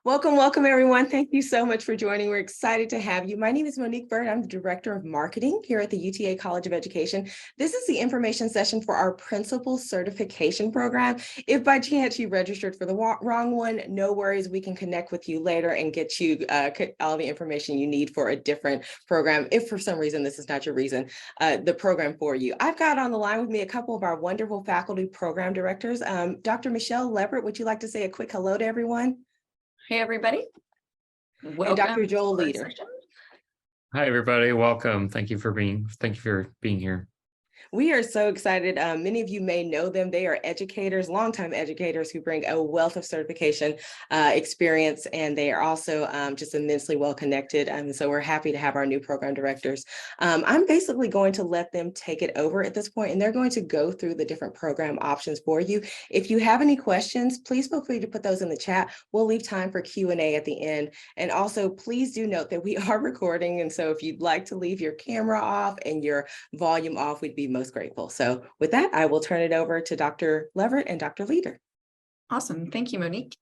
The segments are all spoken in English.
Welcome, welcome everyone. Thank you so much for joining. We're excited to have you. My name is Monique Bird. I'm the Director of Marketing here at the UTA College of Education. This is the information session for our Principal Certification Program. If by chance you registered for the wrong one, no worries. We can connect with you later and get you all the information you need for a different program. If for some reason this is not your reason, the program for you. I've got on the line with me a couple of our wonderful faculty program directors. Dr. Michelle Leverett, would you like to say a quick hello to everyone? Hey, everybody. Welcome. And Dr. Joel Leader. Hi, everybody. Welcome. Thank you for being here. We are so excited. Many of you may know them. They are educators, longtime educators who bring a wealth of certification experience, and they are also just immensely well connected. And so we're happy to have our new program directors. I'm basically going to let them take it over at this point, and they're going to go through the different program options for you. If you have any questions, please feel free to put those in the chat. We'll leave time for Q&A at the end. And also, please do note that we are recording. And so if you'd like to leave your camera off and your volume off, we'd be most grateful. So with that, I will turn it over to Dr. Leverett and Dr. Leader. Awesome. Thank you, Monique.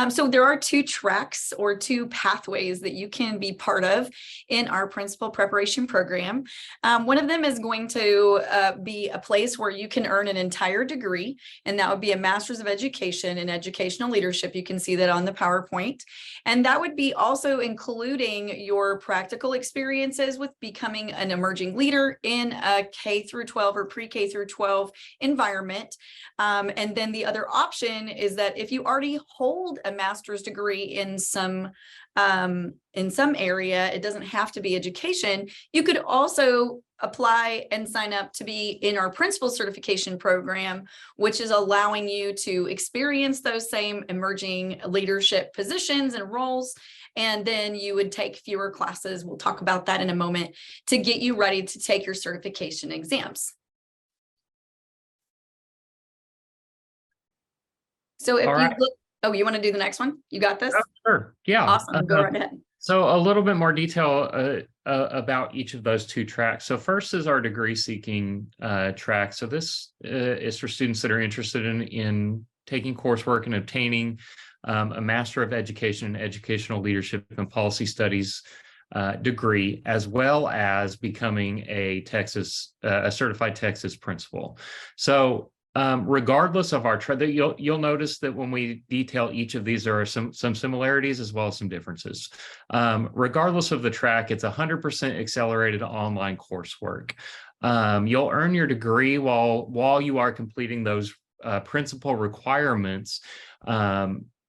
So there are two tracks or two pathways that you can be part of in our principal preparation program. One of them is going to be a place where you can earn an entire degree, and that would be a Master's of Education in Educational Leadership. You can see that on the PowerPoint. And that would be also including your practical experiences with becoming an emerging leader in a K through 12 or pre-K through 12 environment. And then the other option is that if you already hold a master's degree in some area, it doesn't have to be education. You could also apply and sign up to be in our principal certification program, which is allowing you to experience those same emerging leadership positions and roles. And then you would take fewer classes. We'll talk about that in a moment to get you ready to take your certification exams. So if you look, oh, you want to do the next one? You got this? Oh, sure. Yeah. Awesome. Go right ahead. So a little bit more detail about each of those two tracks. So first is our degree seeking track. So this is for students that are interested in taking coursework and obtaining a Master of Education in Educational Leadership and Policy Studies degree, as well as becoming a certified Texas principal. So regardless of our track, you'll notice that when we detail each of these, there are some similarities as well as some differences. Regardless of the track, it's 100% accelerated online coursework. You'll earn your degree while you are completing those principal requirements,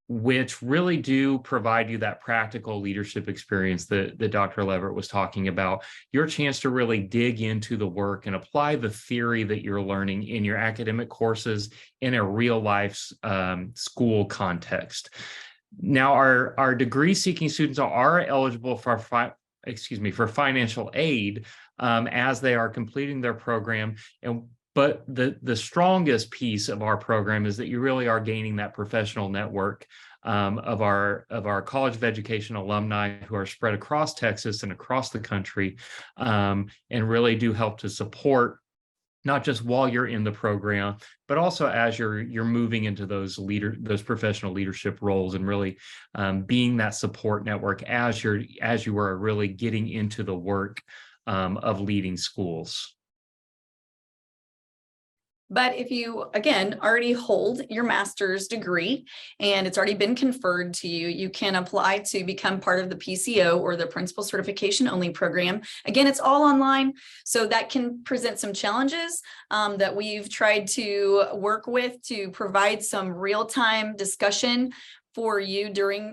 which really do provide you that practical leadership experience that Dr. Leverett was talking about, your chance to really dig into the work and apply the theory that you're learning in your academic courses in a real life school context. Now, our degree-seeking students are eligible for financial aid as they are completing their program. But the strongest piece of our program is that you really are gaining that professional network of our College of Education alumni who are spread across Texas and across the country, and really do help to support not just while you're in the program, but also as you're moving into those professional leadership roles, and really being that support network as you are really getting into the work of leading schools. But if you, again, already hold your master's degree and it's already been conferred to you, you can apply to become part of the PCO or the Principal Certification Only program. Again, it's all online, so that can present some challenges that we've tried to work with to provide some real-time discussion for you during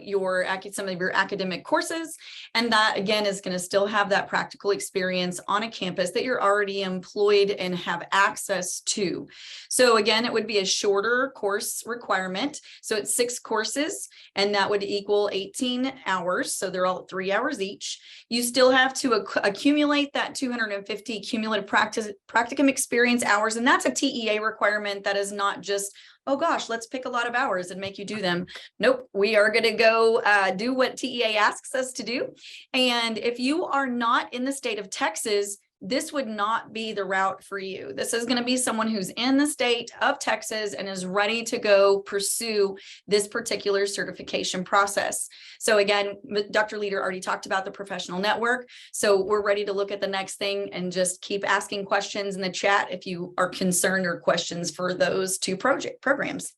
some of your academic courses. And that, again, is going to still have that practical experience on a campus that you're already employed and have access to. So again, it would be a shorter course requirement. So it's 6 courses, and that would equal 18 hours. So they're all 3 hours each. You still have to accumulate that 250 cumulative practicum experience hours. And that's a TEA requirement. That is not just, oh gosh, let's pick a lot of hours and make you do them. Nope, we are going to go do what TEA asks us to do. And if you are not in the state of Texas, this would not be the route for you. This is going to be someone who's in the state of Texas and is ready to go pursue this particular certification process. So again, Dr. Leader already talked about the professional network. So we're ready to look at the next thing and just keep asking questions in the chat if you are concerned or questions for those two programs.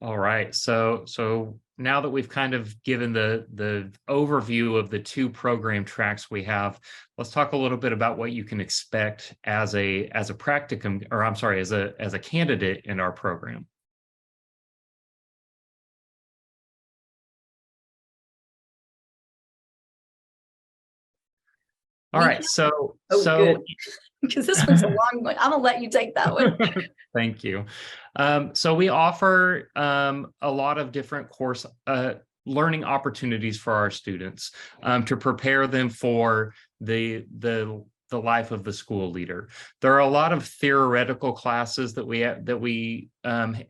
All right. So now that we've kind of given the overview of the two program tracks we have, let's talk a little bit about what you can expect as a practicum, or I'm sorry, as a candidate in our program. All right. So because this one's a long one. I'm gonna let you take that one. Thank you. So we offer a lot of different course learning opportunities for our students to prepare them for the life of the school leader. There are a lot of theoretical classes that we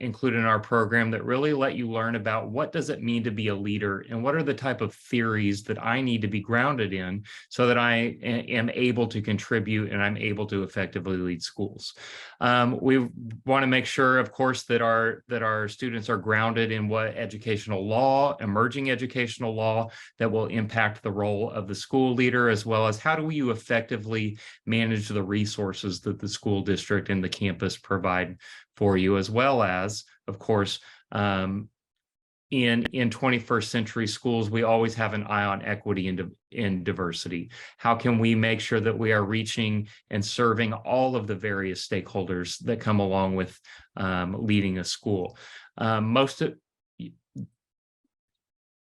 include in our program that really let you learn about what does it mean to be a leader and what are the type of theories that I need to be grounded in so that I am able to contribute and I'm able to effectively lead schools. We want to make sure, of course, that our students are grounded in what educational law, emerging educational law that will impact the role of the school leader, as well as how do you effectively manage the resources that the school district and the campus provide for you, as well as, of course, in 21st century schools, we always have an eye on equity and diversity. How can we make sure that we are reaching and serving all of the various stakeholders that come along with leading a school?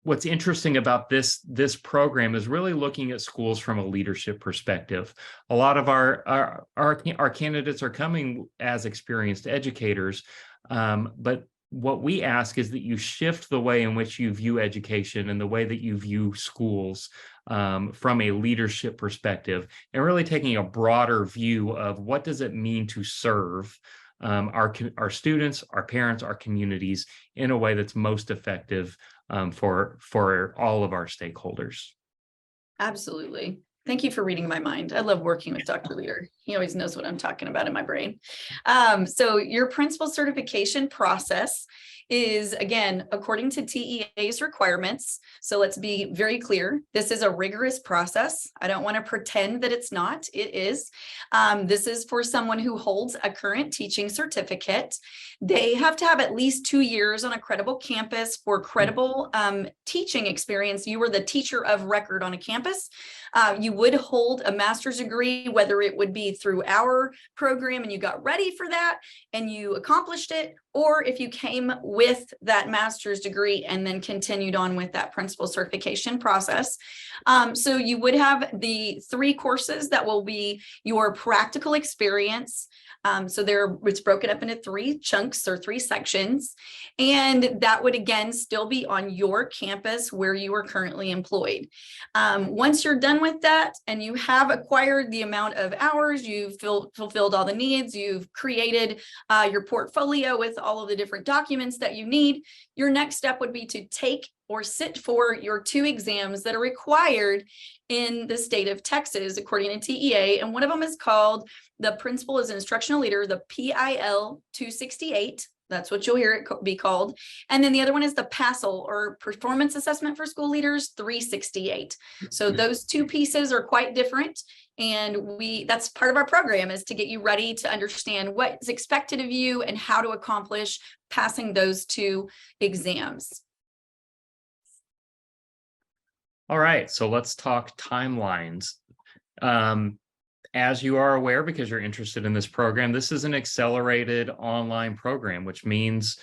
What's interesting about this program is really looking at schools from a leadership perspective. A lot of our candidates are coming as experienced educators, but what we ask is that you shift the way in which you view education and the way that you view schools from a leadership perspective, and really taking a broader view of what does it mean to serve our students, our parents, our communities in a way that's most effective for all of our stakeholders. Absolutely. Thank you for reading my mind. I love working with Dr. Leader. He always knows what I'm talking about in my brain. So your principal certification process is, again, according to TEA's requirements. So let's be very clear. This is a rigorous process. I don't want to pretend that it's not. It is. This is for someone who holds a current teaching certificate. They have to have at least 2 years on a credible campus for credible teaching experience. You were the teacher of record on a campus. You would hold a master's degree, whether it would be through our program and you got ready for that and you accomplished it, or if you came with that master's degree and then continued on with that principal certification process. So you would have the 3 courses that will be your practical experience. So it's broken up into 3 chunks or 3 sections. And that would, again, still be on your campus where you are currently employed. Once you're done with that and you have acquired the amount of hours, you've fulfilled all the needs, you've created your portfolio with all of the different documents that you need, your next step would be to take or sit for your 2 exams that are required in the state of Texas, according to TEA. And one of them is called the Principal as an Instructional Leader, the PIL 268. That's what you'll hear it be called. And then the other one is the PASL, or Performance Assessment for School Leaders 368. So those 2 pieces are quite different. And that's part of our program, is to get you ready to understand what is expected of you and how to accomplish passing those 2 exams. All right, so let's talk timelines. As you are aware, because you're interested in this program, this is an accelerated online program, which means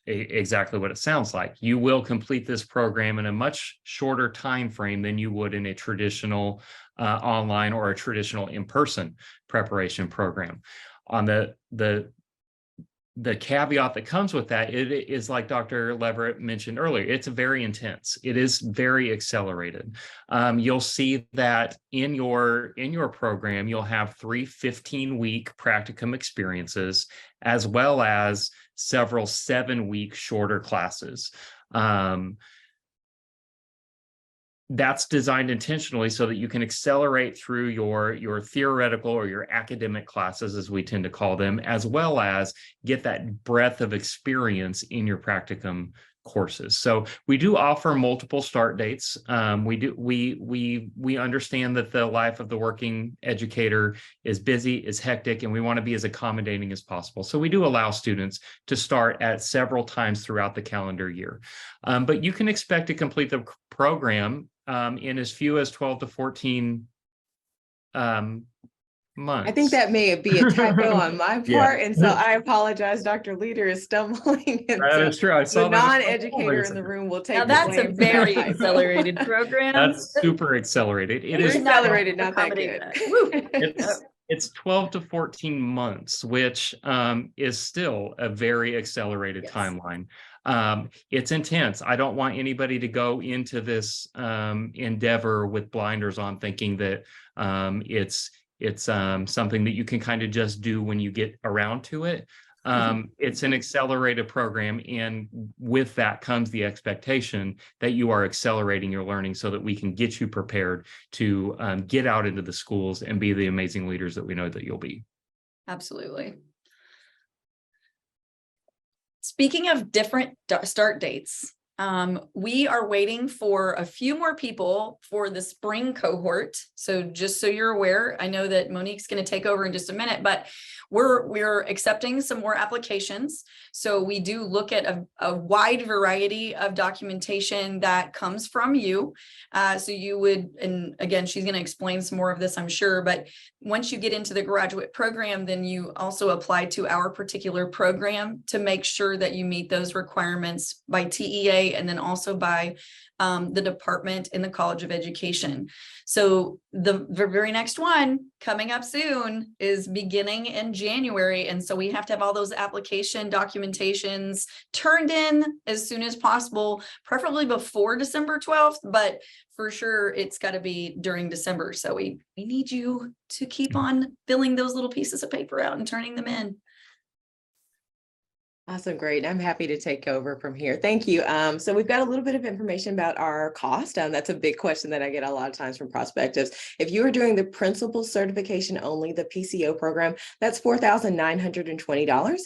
exactly what it sounds like. You will complete this program in a much shorter time frame than you would in a traditional online or a traditional in-person preparation program. On the caveat that comes with that, it is like Dr. Leverett mentioned earlier, it's very intense. It is very accelerated. You'll see that in your program, you'll have 3 15-week practicum experiences, as well as several 7-week shorter classes. that's designed intentionally so that you can accelerate through your theoretical or your academic classes, as we tend to call them, as well as get that breadth of experience in your practicum courses. So we do offer multiple start dates. We understand that the life of the working educator is busy, is hectic, and we want to be as accommodating as possible. So we do allow students to start at several times throughout the calendar year. But you can expect to complete the program in as few as 12 to 14 months. I think that may be a typo on my part. Yeah. And so I apologize. Dr. Leader is stumbling. And That so is true. I saw the that. non-educator in the room will take Now the that's a blame for that very typo. accelerated program. That's super accelerated. It We're is accelerated, not that accommodate good. that. it's 12 to 14 months, which is still a very accelerated Yes. timeline. It's intense. I don't want anybody to go into this endeavor with blinders on, thinking that it's something that you can kind of just do when you get around to it. It's an accelerated program, and with that comes the expectation that you are accelerating your learning so that we can get you prepared to get out into the schools and be the amazing leaders that we know that you'll be. Absolutely. Speaking of different start dates, we are waiting for a few more people for the spring cohort. So just so you're aware, I know that Monique's going to take over in just a minute, but we're accepting some more applications. So we do look at a wide variety of documentation that comes from you. So you would, and again, she's going to explain some more of this, I'm sure, but once you get into the graduate program, then you also apply to our particular program to make sure that you meet those requirements by TEA and then also by the department in the College of Education. So the very next one coming up soon is beginning in January. And so we have to have all those application documentations turned in as soon as possible, preferably before December 12th, but for sure it's got to be during December. So we need you to keep on filling those little pieces of paper out and turning them in. Awesome. Great. I'm happy to take over from here. Thank you. So we've got a little bit of information about our cost. That's a big question that I get a lot of times from prospectives. If you are doing the principal certification only, the PCO program, that's $4,920.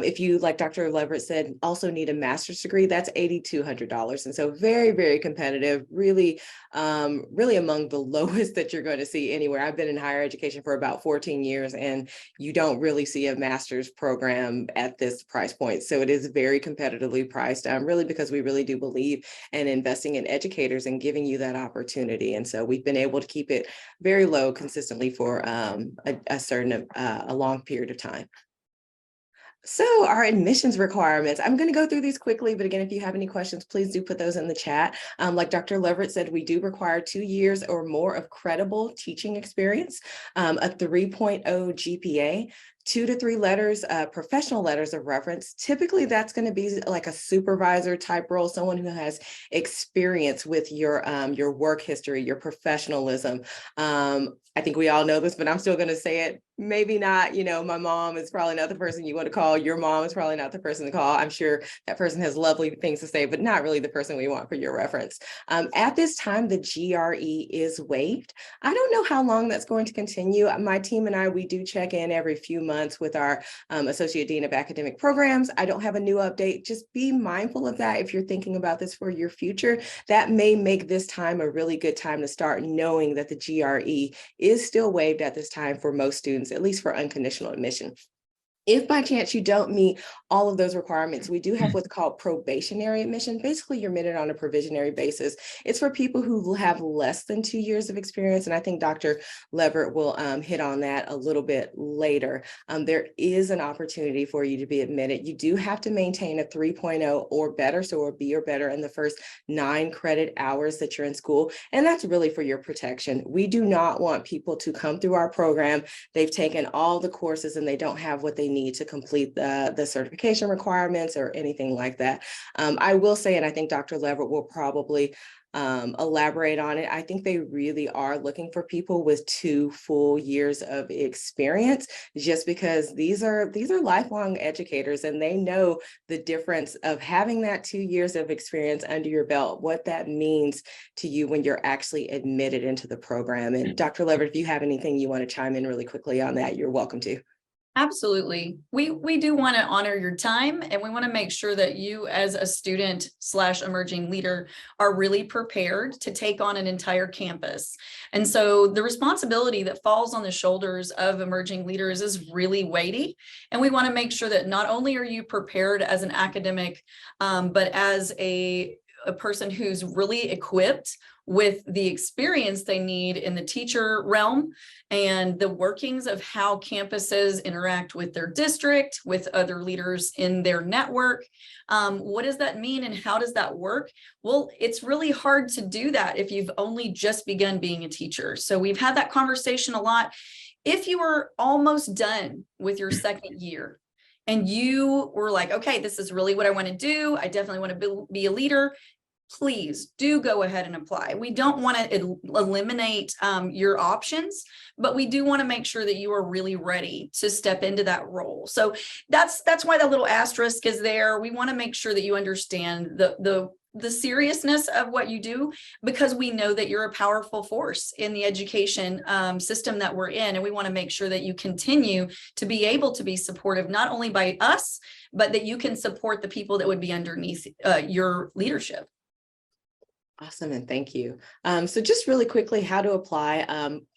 If you, like Dr. Leverett said, also need a master's degree, that's $8,200. And so very, very competitive, really, really among the lowest that you're going to see anywhere. I've been in higher education for about 14 years, and you don't really see a master's program at this price point. So it is very competitively priced, really because we really do believe in investing in educators and giving you that opportunity. And so we've been able to keep it very low consistently for a long period of time. So our admissions requirements, I'm going to go through these quickly, but again, if you have any questions, please do put those in the chat. Like Dr. Leverett said, we do require 2 years or more of credible teaching experience, a 3.0 GPA, 2 to 3 letters, professional letters of reference. Typically, that's going to be like a supervisor type role, someone who has experience with your work history, your professionalism. I think we all know this, but I'm still going to say it. Maybe not, my mom is probably not the person you want to call. Your mom is probably not the person to call. I'm sure that person has lovely things to say, but not really the person we want for your reference. At this time, the GRE is waived. I don't know how long that's going to continue. My team and I, we do check in every few months with our Associate Dean of Academic Programs. I don't have a new update. Just be mindful of that if you're thinking about this for your future. That may make this time a really good time to start knowing that the GRE is still waived at this time for most students, at least for unconditional admission. If by chance you don't meet all of those requirements, we do have what's called probationary admission. Basically, you're admitted on a provisionary basis. It's for people who have less than 2 years of experience. And I think Dr. Leverett will hit on that a little bit later. There is an opportunity for you to be admitted. You do have to maintain a 3.0 or better, so a B or better in the first 9 credit hours that you're in school. And that's really for your protection. We do not want people to come through our program. They've taken all the courses and they don't have what they need to complete the certification requirements or anything like that. I will say, and I think Dr. Leverett will probably elaborate on it. I think they really are looking for people with 2 full years of experience, just because these are lifelong educators, and they know the difference of having that 2 years of experience under your belt, what that means to you when you're actually admitted into the program. And Dr. Leverett, if you have anything you want to chime in really quickly on that, you're welcome to. Absolutely. We do want to honor your time, and we want to make sure that you as a student / emerging leader are really prepared to take on an entire campus. And so the responsibility that falls on the shoulders of emerging leaders is really weighty. And we want to make sure that not only are you prepared as an academic, but as a person who's really equipped with the experience they need in the teacher realm and the workings of how campuses interact with their district, with other leaders in their network. What does that mean and how does that work? Well, it's really hard to do that if you've only just begun being a teacher. So we've had that conversation a lot. If you were almost done with your second year and you were like, okay, this is really what I want to do, I definitely want to be a leader, please do go ahead and apply. We don't want to eliminate your options, but we do want to make sure that you are really ready to step into that role. So that's why that little asterisk is there. We want to make sure that you understand the seriousness of what you do, because we know that you're a powerful force in the education system that we're in. And we want to make sure that you continue to be able to be supportive, not only by us, but that you can support the people that would be underneath your leadership. Awesome, and thank you. So just really quickly, how to apply.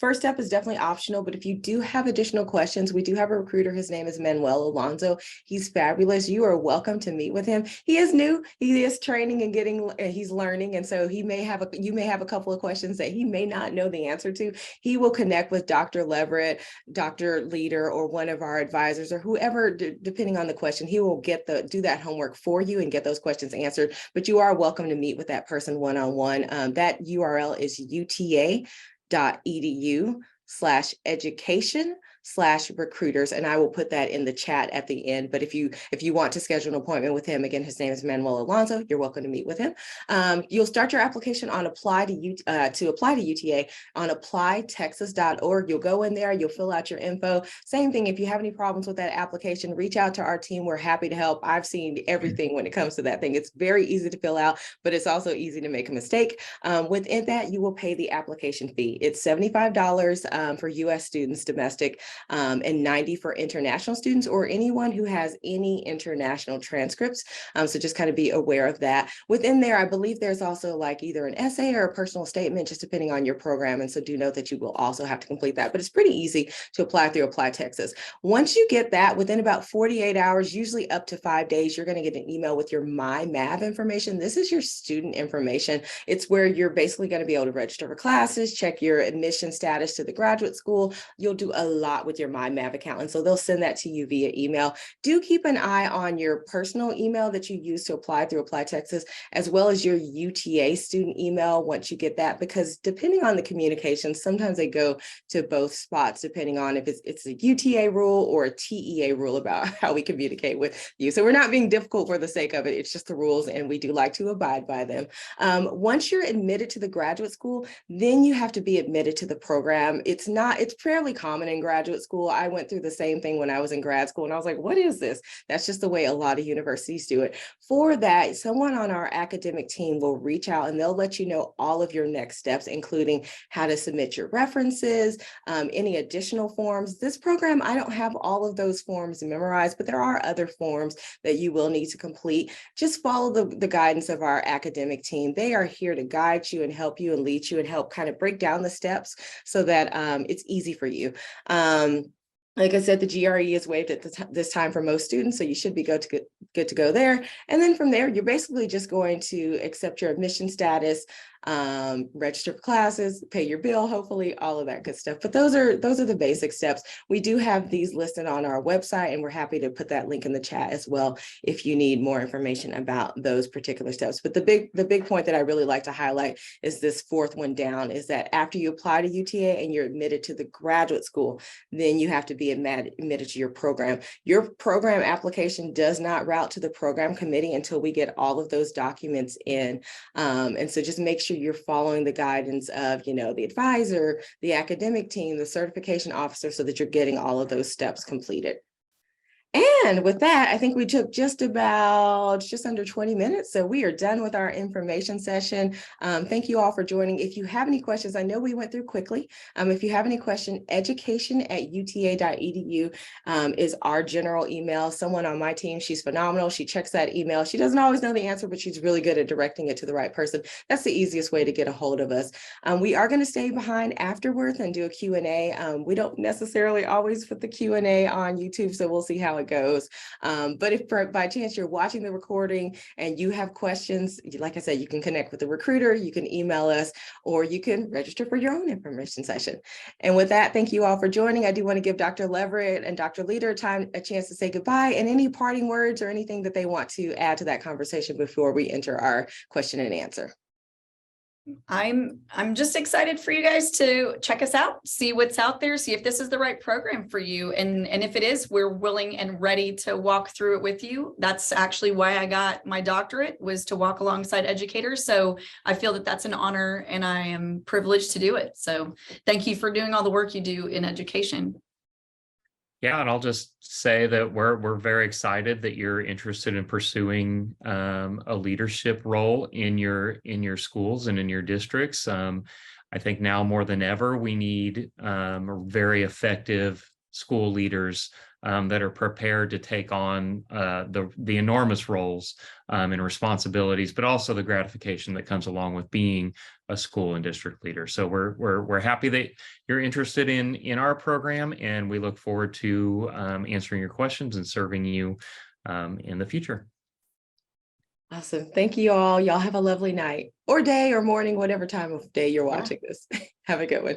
First step is definitely optional, but if you do have additional questions, we do have a recruiter. His name is Manuel Alonso. He's fabulous. You are welcome to meet with him. He is new. He is training and he's learning. And so you may have a couple of questions that he may not know the answer to. He will connect with Dr. Leverett, Dr. Leader, or one of our advisors, or whoever, depending on the question. He will do that homework for you and get those questions answered. But you are welcome to meet with that person one-on-one. That URL is uta.edu/education/recruiters, and I will put that in the chat at the end. But if you want to schedule an appointment with him, again, his name is Manuel Alonso. You're welcome to meet with him. You'll start your application on apply to UTA on applytexas.org. You'll go in there, you'll fill out your info. Same thing, if you have any problems with that application, reach out to our team. We're happy to help. I've seen everything when it comes to that thing. It's very easy to fill out, but it's also easy to make a mistake. Within that, you will pay the application fee. It's $75 for US students, domestic, and $90 for international students or anyone who has any international transcripts. So just kind of be aware of that. Within there, I believe there's also like either an essay or a personal statement, just depending on your program. And so do note that you will also have to complete that, but it's pretty easy to apply through Apply Texas. Once you get that, within about 48 hours, usually up to 5 days, you're going to get an email with your MyMav information. This is your student information. It's where you're basically going to be able to register for classes, check your admission status to the graduate school. You'll do a lot with your MyMav account. And so they'll send that to you via email. Do keep an eye on your personal email that you use to apply through Apply Texas, as well as your UTA student email once you get that, because depending on the communication, sometimes they go to both spots, depending on if it's a UTA rule or a TEA rule about how we communicate with you. So we're not being difficult for the sake of it. It's just the rules, and we do like to abide by them. Once you're admitted to the graduate school, then you have to be admitted to the program. It's fairly common in graduate school. I went through the same thing when I was in grad school, and I was like, what is this? That's just the way a lot of universities do it. For that, someone on our academic team will reach out and they'll let you know all of your next steps, including how to submit your references, any additional forms. This program, I don't have all of those forms memorized, but there are other forms that you will need to complete. Just follow the guidance of our academic team. They are here to guide you and help you and lead you and help kind of break down the steps so that it's easy for you. Like I said, the GRE is waived at this time for most students, so you should be good to go there. And then from there, you're basically just going to accept your admission status, register for classes, pay your bill, hopefully, all of that good stuff. But those are the basic steps. We do have these listed on our website, and we're happy to put that link in the chat as well if you need more information about those particular steps. But the big point that I really like to highlight is this fourth one down, is that after you apply to UTA and you're admitted to the graduate school, then you have to be admitted to your program. Your program application does not route to the program committee until we get all of those documents in. And so just make sure you're following the guidance of, the advisor, the academic team, the certification officer, so that you're getting all of those steps completed. And with that, I think we took just under 20 minutes. So we are done with our information session. Thank you all for joining. If you have any questions, I know we went through quickly. If you have any question, education@uta.edu is our general email. Someone on my team, she's phenomenal. She checks that email. She doesn't always know the answer, but she's really good at directing it to the right person. That's the easiest way to get a hold of us. We are going to stay behind afterwards and do a Q&A. We don't necessarily always put the Q&A on YouTube, so we'll see how it goes. But if by chance you're watching the recording and you have questions, like I said, you can connect with the recruiter, you can email us, or you can register for your own information session. And with that, thank you all for joining. I do want to give Dr. Leverett and Dr. Leader a chance to say goodbye, and any parting words or anything that they want to add to that conversation before we enter our question and answer. I'm just excited for you guys to check us out, see what's out there, see if this is the right program for you. And if it is, we're willing and ready to walk through it with you. That's actually why I got my doctorate, was to walk alongside educators. So I feel that that's an honor, and I am privileged to do it. So thank you for doing all the work you do in education. Yeah, and I'll just say that we're very excited that you're interested in pursuing a leadership role in your schools and in your districts. I think now more than ever, we need very effective school leaders that are prepared to take on the enormous roles and responsibilities, but also the gratification that comes along with being a school and district leader. So we're happy that you're interested in our program, and we look forward to answering your questions and serving you in the future. Awesome. Thank you all. Y'all have a lovely night or day or morning, whatever time of day you're watching this. Have a good one.